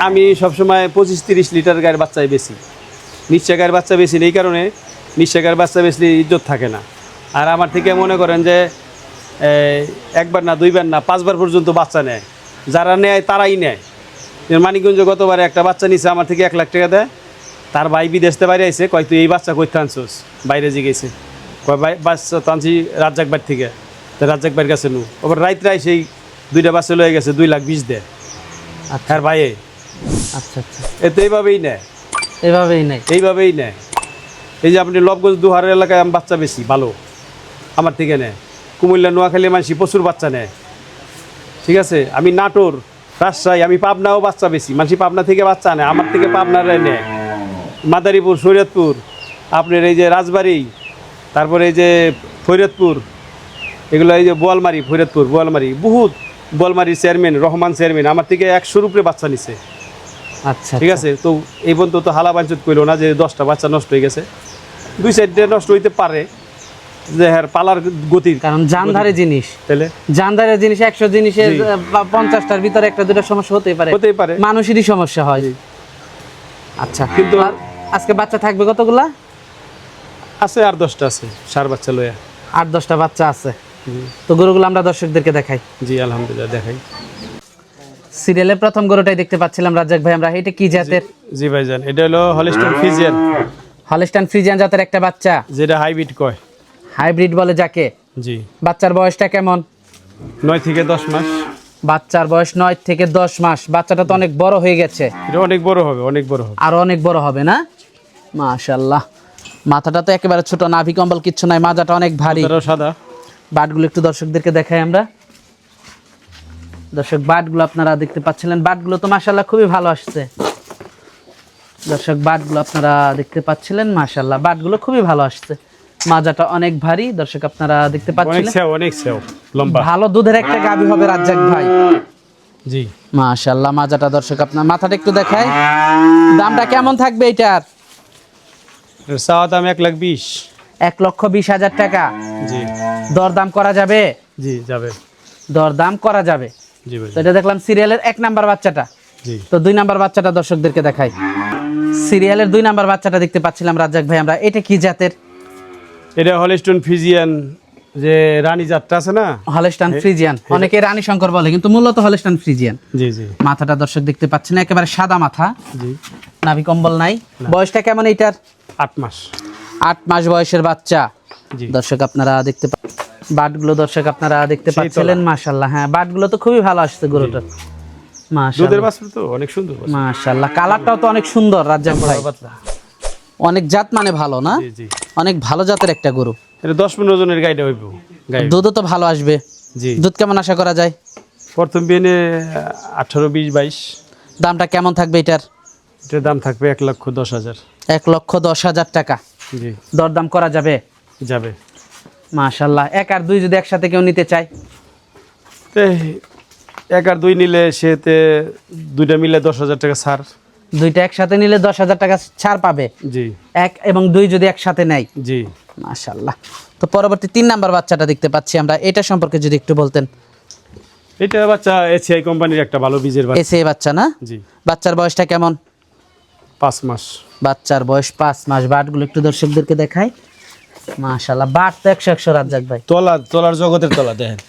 আমি সবসময় 25-30 লিটার গায়ের বাচ্চাই বেশি, নিশ্চয় গায়ের বাচ্চা বেশি এই কারণে নিশ্চয় গায়ের বাচ্চা বেশি ইজ্জত থাকে না। আর আমার থেকে মনে করেন যে একবার না, দুইবার না, 5বার পর্যন্ত বাচ্চা নেয়। যারা নেয় তারাই নেয়। মানিকগঞ্জ গতবারে একটা বাচ্চা নিছে আমার থেকে 1 লাখ টাকা দেয়। তার ভাই বিদেশতে বাইরে আইছে, কয় তুই এই বাচ্চা কইতে আনছোস, বাইরে জিগেছে, কয় বাচ্চা তো আনছি রাজ্জাক বাড়ি থেকে, তো রাজ্জাক বাড়ির কাছে নু আবার রাইতে সেই 2টা বাচ্চা লয়ে গেছে, 2,20,000 দেয়। আচ্ছা আর ভাইয়ে আচ্ছা আচ্ছা, এতে এইভাবেই নেয়, এইভাবেই নেয়। এই যে আপনি লবগঞ্জ দুহারের এলাকায় আমি বাচ্চা বেশি ভালো আমার থেকে নেয়। কুমিল্লা নোয়াখালী মানুষ প্রচুর বাচ্চা নেয়, ঠিক আছে। আমি নাটোর, রাজশাহী, আমি পাবনাও বাচ্চা বেশি, মানুষ পাবনা থেকে বাচ্চা নেয়, আমার থেকে পাবনারাই নেয়। মাদারীপুর, শরীয়তপুর, আপনার এই যে রাজবাড়ি, তারপরে এই যে ফরিদপুর, এগুলো এই যে বোয়ালমারি, ফরিদপুর বোয়ালমারি, বহুত বোয়ালমারির চেয়ারম্যান রহমান চেয়ারম্যান আমার থেকে 100-র উপরে বাচ্চা নিছে। আচ্ছা ঠিক আছে। তো এই পর্যন্ত তো হালা বাঞ্চত করলো না যে 10টা বাচ্চা নষ্ট হয়ে গেছে, 2-4টা নষ্ট হইতে পারে, যে হ্যাঁ পালার গতি, কারণ জানধারে জিনিস, তাহলে জানধারের জিনিস 100 জিনিসের 50টার ভিতরে 1-2টা সমস্যা হতেই পারে, মানুষেরই সমস্যা হয়। আচ্ছা, কিন্তু আর আজকে বাচ্চা থাকবে কতগুলা? আছে আর 10টা আছে, সার বাচ্চা লইয়া 8-10টা বাচ্চা আছে। তো গরুগুলো আমরা দর্শকদেরকে দেখাই। জি আলহামদুলিল্লাহ দেখাই। সিরিয়ালের প্রথম গরুটাই দেখতে পাচ্ছিলাম রাজ্জাক ভাই আমরা, এটা কি জাতের? জি ভাইজান, এটা হলো হলিস্টাইন ফ্রিজিয়ান। হলিস্টাইন ফ্রিজিয়ান জাতের একটা বাচ্চা, যেটা হাইব্রিড কয়, হাইব্রিড বলে যাকে। জি। বাচ্চার বয়সটা কেমন? 9 থেকে 10 মাস। বাচ্চার বয়স 9 থেকে 10 মাস। বাচ্চাটা তো অনেক বড় হয়ে গেছে, এটা অনেক বড় হবে, অনেক বড় হবে, আরো অনেক বড় হবে না? মাশাআল্লাহ, মাথাটা তো একেবারে ছোট, নাভি কম্বল কিচ্ছু নাই, মাজাটা অনেক ভারী, সাদা। বাটগুলো একটু দর্শকদেরকে দেখাই আমরা। দর্শক বাটগুলো আপনারা দেখতে পাচ্ছিলেন, বাটগুলো তো মাশাআল্লাহ খুবই ভালো আসছে। দর্শক বাটগুলো আপনারা দেখতে পাচ্ছিলেন, মাশাআল্লাহ বাটগুলো খুবই ভালো আসছে, মাজাটা অনেক ভারী। দর্শক আপনারা দেখতে পাচ্ছিলেন, অনেক সেও লম্বা, ভালো দুধের একটা গাভী হবে রাজ্জাক ভাই। জি মাশাআল্লাহ মাজাটা দর্শক আপনার মাথাটা একটু দেখায়। দামটা কেমন থাকবে এটার? চাওয়া দাম 1,20,000। 1,20,000 টাকা। জি। দরদাম করা যাবে? জি যাবে, দরদাম করা যাবে। জি ভাই। তো এটা দেখলাম সিরিয়ালের 1 নাম্বার বাচ্চাটা। জি। তো 2 নাম্বার বাচ্চাটা দর্শকদেরকে দেখাই। সিরিয়ালের 2 নাম্বার বাচ্চাটা দেখতে পাচ্ছিলাম রাজ্জাক ভাই আমরা, এটা কি জাতের? এটা হলিস্টাইন ফ্রিজিয়ান, যে রানী জাতটা আছে না, হলিস্টাইন ফ্রিজিয়ান, অনেকে রানী শঙ্কর বলে, কিন্তু মূলত হলিস্টাইন ফ্রিজিয়ান। জি জি। মাথাটা দর্শক দেখতে পাচ্ছেন একেবারে সাদা মাথা, জি। নাভি কম্বল নাই। বয়সটা কেমন এইটার? 8 মাস। 8 মাস বয়সের বাচ্চা। জি। দর্শক আপনারা দেখতে বাটগুলো দর্শক আপনারা দেখতে পাচ্ছিলেন, মাশাআল্লাহ। হ্যাঁ, বাটগুলো তো খুবই ভালো আসছে গরুটার, মাশাআল্লাহ। দুধের বাছুর তো অনেক সুন্দর, মাশাআল্লাহ। কালারটাও তো অনেক সুন্দর রাজ্জাক ভাই, অনেক জাত মানে ভালো না? জি জি। অনেক ভালো জাতের একটা গরু। এটা 10-15 জনের গাইডে হইব, দুধও তো ভালো আসবে। জি। দুধ কেমন আশা করা যায়? প্রথম বিয়ানে 18, 20, 22। দামটা কেমন থাকবে এটার? এটার দাম থাকবে 1,10,000। 1,10,000 টাকা। জি। দরদাম করা যাবে? যাবে। মাশাআল্লাহ। 1 আর 2 যদি একসাথে কেউ নিতে চায়? 1 আর 2 নিলে সেতে 2টা মিলে 10,000 টাকা ছাড়। 2টা একসাথে নিলে 10,000 টাকা ছাড় পাবে। জি। 1 এবং 2 যদি একসাথে নেয়। জি। মাশাআল্লাহ। তো পরবর্তী 3 নাম্বার বাচ্চাটা দেখতে পাচ্ছি আমরা, এটা সম্পর্কে যদি একটু বলতেন। এটা বাচ্চা এসিআই কোম্পানির একটা ভালো বীজের বাচ্চা। এসে বাচ্চা না? জি। বাচ্চার বয়সটা কেমন? 5 মাস। বাচ্চার বয়স 5 মাস। বাটগুলো একটু দর্শকদেরকে দেখাই। মাশাআল্লাহ, বাট তো 100 রাজ্জাক ভাই। তলার জগতের তলা দেখেন।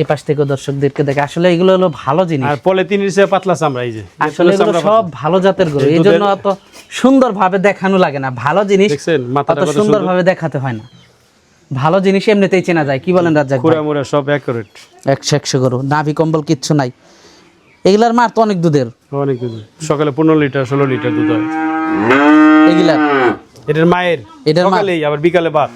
এই পাশ থেকে দর্শকদেরকে দেখে, আসলে এগুলো হলো ভালো জিনিস। আর পলিথিনের চেয়ে পাতলা চামড়া, এই যে আসলে এগুলো সব ভালো জাতের গরু, এই জন্য অত সুন্দরভাবে দেখানো লাগে না। ভালো জিনিস দেখছেন মাথাটা অত সুন্দরভাবে দেখাতে হয় না, ভালো জিনিস এমনিতেই চেনা যায়। কি বলেন রাজ্জাক ভাই? পুরা সব অ্যাকুরেট, 100 গরু, নাভি কম্বল কিচ্ছু নাই। এগুলার মার তো অনেক দুধের, অনেক দুধ। সকালে 15 লিটার 16 লিটার দুধ হয় এগুলার। এটার মায়ের, এটার মা সকালেই আবার বিকালে ভাত,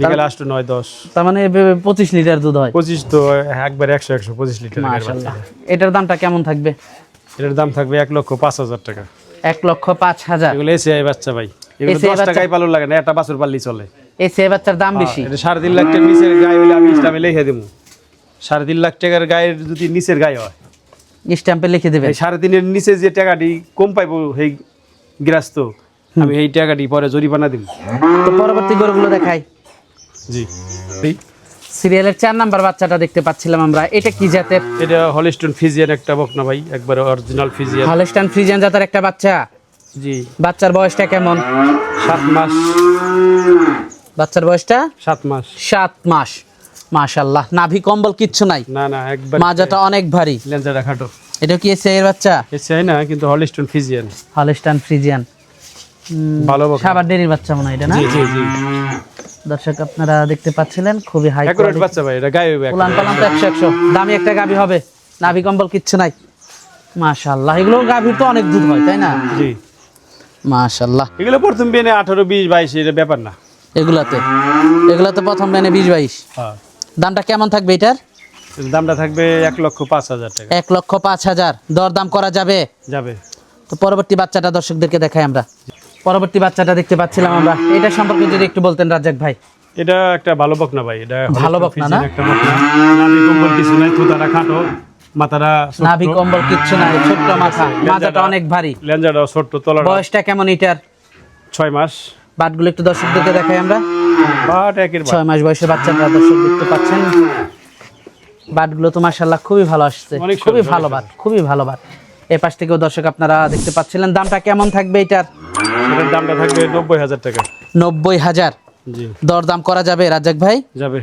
বিকালে 8, 9, 10। তার মানে 25 লিটার দুধ হয়। 25 তো একবার 100 125 লিটার। মাশাআল্লাহ। এটার দামটা কেমন থাকবে? এটার দাম থাকবে 1,05,000 টাকা। 1,05,000। এগুলো এসিআই বাচ্চা ভাই, এগুলো 10 টাকায় পালন লাগে না, একটা বাছুর পাললেই চলে। এসিআই বাচ্চার দাম বেশি। এটা 3.5 লাখ টাকার নিচের গায়ে হলে আমি ইসলামে লিখে দেবো। 3.5 লাখ টাকার গায়ের যদি নিচের গায়ে হয়, স্ট্যাম্পে লিখে দেবেন। এই 3.5-এর নিচে যে টাকাটি কম পাইবো সেই গৃহস্থ, আমি এই টাকাটি পরে জরিমানা দিব। তো পরবর্তী গরুগুলো দেখাই। জি। সিরিয়ালের 4 নাম্বার বাচ্চাটা দেখতে পাচ্ছিলাম আমরা, এটা কি জাতের? এটা হলিস্টন ফিজিয়ান একটা বকনা ভাই, একবারে অরিজিনাল ফিজিয়ান। হলস্টাইন ফ্রিজিয়ান জাতের একটা বাচ্চা। জি। বাচ্চার বয়সটা কেমন? 7 মাস। বাচ্চার বয়সটা 7 মাস। 7 মাস। মাশাআল্লাহ, নাভি কম্বল কিচ্ছু নাই, না না, একবার মাজাটা অনেক ভারী। লেন্সাটা খাটো। এটা কি এসে এর বাচ্চা? এসে না, কিন্তু হলিস্টন ফিজিয়ান। হলস্টাইন ফ্রিজিয়ান ভালো বকনা। সাবার ডেরির বাচ্চা মনে হয় এটা, না? জি জি জি। দর্শক আপনারা দেখতে পাচ্ছিলেন, খুবই হাই একুরেট বাচ্চা ভাই, এটা গায়ে হবে। উলান পালান তো 100 দামি একটা গাভী হবে, নাভি কম্বল কিচ্ছু নাই। মাশাআল্লাহ, এগুলো গাভীর তো অনেক দুধ হয়, তাই না? জি। মাশাআল্লাহ, এগুলো প্রথম বিয়ে 18, 20, 22 এর ব্যাপার না। এগুলাতে প্রথম বেনে 20-22। হ্যাঁ। দামটা কেমন থাকবে এটার? এর দামটা থাকবে 1,05,000 টাকা। 1,05,000 দরদাম করা যাবে? যাবে। তো পরবর্তী বাচ্চাটা দর্শকদেরকে দেখাই আমরা। পরবর্তী বাচ্চাটা দেখতে পাচ্ছিলাম আমরা, এটা সম্পর্কে যদি একটু বলতেন রাজ্জাক ভাই। এটা একটা ভালো বকনা ভাই, এটা ভালো বকনা না? একটা বকনা। নাভি কম্বল কিছু নাই, থুতাটা খাটো, মাথাটা ছোট। নাভি কম্বল কিচ্ছু নাই, ছোট্ট মাথা, মাজাটা অনেক ভারী। লেঞ্জাটা ছোট, তলাটা। বয়সটা কেমন এটার? 6 মাস। বাটগুলো একটু দর্শকদেরকে দেখাই আমরা। বাট একের বাট। 6 মাস বয়সের বাচ্চাটা দর্শক দেখতে পাচ্ছেন। বাটগুলো তো মাশাআল্লাহ খুবই ভালো আসছে, অনেক খুবই সুন্দর, ভালো বাট, খুবই ভালো বাট। এই পাশ থেকেও দর্শক আপনারা দেখতে পাচ্ছিলেন। দামটা কেমন থাকবে এটার? এটার দামটা থাকবে 90,000 টাকা। 90,000 জি। দরদাম করা যাবে রাজ্জাক ভাই? যাবে।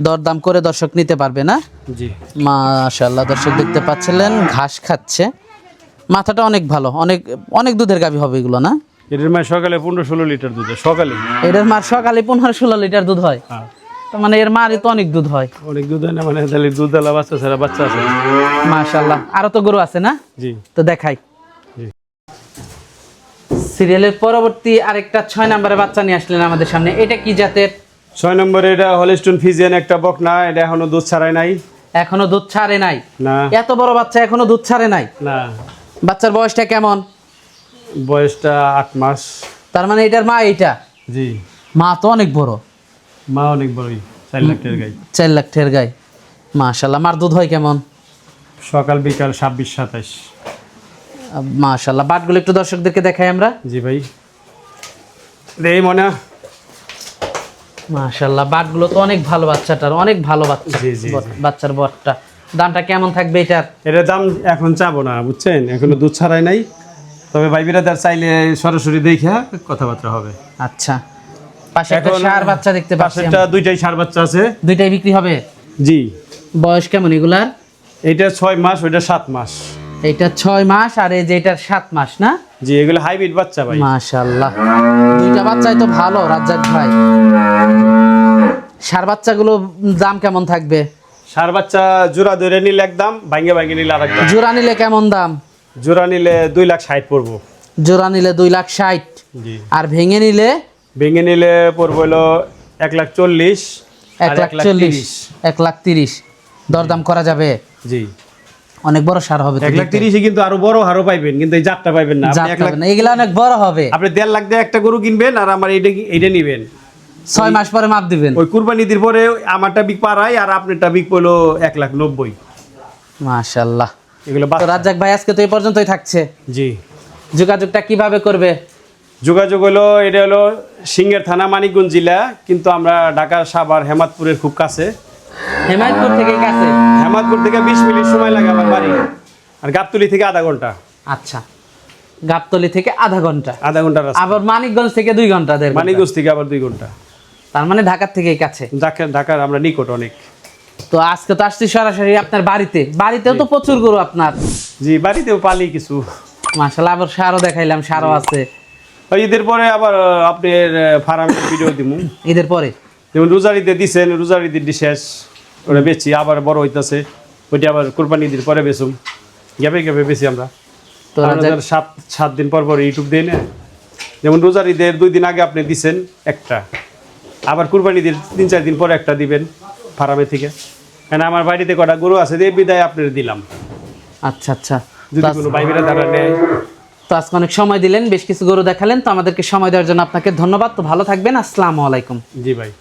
দরদাম করে দর্শক নিতে পারবে না? জি। মাশাআল্লাহ, দর্শক দেখতে পাচ্ছিলেন ঘাস খাচ্ছে, মাথাটা অনেক ভালো, অনেক অনেক দুধের গাভী হবে এগুলো, না? এটার মাস সকালে 15-16 লিটার দুধ হয়, সকালে। এটার মার সকালে 15-16 লিটার দুধ হয়। হ্যাঁ। তার মানে এর মারই তো অনেক দুধ হয়। অনেক দুধ হয় না, মানে তাহলে দুধওয়ালা বাচ্চা ছাড়া বাচ্চা আছে। মাশাআল্লাহ, আরো তো গরু আছে, না? জি। তো দেখাই। জি। সিরিয়ালের পরবর্তী আরেকটা 6 নম্বরের বাচ্চা নিয়ে আসলেন আমাদের সামনে, এটা কি জাতের? 6 নম্বরে এটা হলিস্টন ফিজিয়ান একটা বকনা, এটা এখনো দুধ ছাড়াই নাই। এখনো দুধ ছাড়ে নাই? না এত বড় বাচ্চা এখনো দুধ ছাড়ে নাই? না। বাচ্চার বয়সটা কেমন? বয়সটা 8 মাস। তার মানে এটার মা এইটা? জি। মা তো অনেক বড়, মা অনেক বড়ই, 4 লাখ টাকার গাই। 4 লাখ টাকার গাই। মাশাআল্লাহ, মার দুধ হয় কেমন? সকাল বিকাল 26-27। মাশাআল্লাহ, বাটগুলো একটু দর্শকদেরকে দেখাই আমরা। জি ভাই। এই মনে। মাশাআল্লাহ, বাটগুলো তো অনেক ভালো, বাচ্চাটার অনেক ভালো বাচ্চা। জি, জি, জি। বাচ্চার বটটা। দামটা কেমন থাকবে এটার? এটার দাম এখন চাবো না, বুঝছেন, এখনো দুধ ছাড়াই নাই। তবে ভাই বিরাদার চাইলে সরাসরি দেখে কথাবার্তা হবে। আচ্ছা, পাশে একটা এখন ষাঁড় বাচ্চা দেখতে পাচ্ছি। পাশেরটা দুইটাই ষাঁড় বাচ্চা আছে। দুইটাই বিক্রি হবে? জি। বয়স কেমন এগুলার? এটা 6 মাস, ওইটা 7 মাস। এটা 6 মাস আর এই যে এটার 7 মাস, না? জি, এগুলো হাইব্রিড বাচ্চা ভাই। মাশাআল্লাহ, দুইটা বাচ্চাই তো ভালো রাজ্জাক ভাই। ষাঁড় বাচ্চাগুলো দাম কেমন থাকবে? ষাঁড় বাচ্চা জোড়া ধরে নিলে একদম, ভাঙ্গে ভাঙ্গে নিলে আরেক দাম। জোড়া নিলে কেমন দাম? জোড়া নিলে 2,60,000 পড়বো। জোড়া নিলে 2,60,000। জি। আর ভেঙে নিলে? ভেঙে নিলে পড়বো হলো 1,40,000 আর 1,40,000, 1,30,000 দরদাম করা যাবে? জি। অনেক বড় সার হবে তো? 1,30,000 কিন্তু আরো বড় হারও পাইবেন, কিন্তু এই জাতটা পাইবেন না। আপনি 1 লাখ, এগুলা অনেক বড় হবে। আপনি 1.5 লাখ দিয়ে একটা গরু কিনবেন, আর আমার এইটা নিবেন। 6 মাস পরে মাপ দিবেন? ওই কুরবানি ঈদের পরে আমারটা বিক পাড়াই, আর আপনারটা বিক পড়লো 1,90,000। মাশাআল্লাহ। এগুলো তো রাজ্জাক ভাই আজকে তো এই পর্যন্তই থাকছে। জি। যোগাযোগটা কিভাবে করবে? যোগাযোগ হলো, এটা হলো সিংহের থানা, মানিকগঞ্জ জেলা, কিন্তু আমরা ঢাকার সাভার হেমাদপুরের খুব কাছে। হেমায়তপুর থেকে কাছে? হেমাদপুর থেকে 20 মিনিট সময় লাগে আমার বাড়ি, আর গাবতলী থেকে আধা ঘন্টা। আচ্ছা, গাবতলী থেকে আধা ঘন্টা? আধা ঘন্টা রাস্তা। আবার মানিকগঞ্জ থেকে 2 ঘন্টা? মানিকগঞ্জ থেকে আবার 2 ঘন্টা। তার মানে ঢাকার থেকেই কাছে? ঢাকার আমরা নিকট অনেক। তো আজকে তো আসছি সরাসরি আপনার বাড়িতে। বাড়িতেও তো প্রচুর গরু আপনার? জি, বাড়িতেও পালি কিছু। মাশাআল্লাহ, আবার সারও দেখাইলাম, সারও আছে। ওই ঈদের পরে আবার আপনার ফার্মের ভিডিও দিব। ঈদের পরে? যেমন রোজারিতে দিছেন, রোজারিদের শেষ ওটা বেচি, আবার বড় হইতাছে, ওইটা আবার কোরবানি ঈদের পরে বেচুম, গ্যাপে গ্যাপে বেশি আমরা। তো 7 দিন পর পর ইউটিউব দেয় না। যেমন রোজার ঈদের 2 দিন আগে আপনি দিছেন একটা, আবার কুরবানি ঈদের 3-4 দিন পরে একটা দিবেন ফার্মে থেকে। কেন আমার বাড়িতে কটা গরু আছে, দিয়ে বিদায় আপনার দিলাম। আচ্ছা আচ্ছা, যদি কোনো ভাইবেরা দ্বারা নেয়। তো আজকে অনেক সময় দিলেন, বেশ কিছু গরু দেখালেন, তো আমাদেরকে সময় দেওয়ার জন্য আপনাকে ধন্যবাদ। তো ভালো থাকবেন, আসসালামু আলাইকুম। জি ভাই।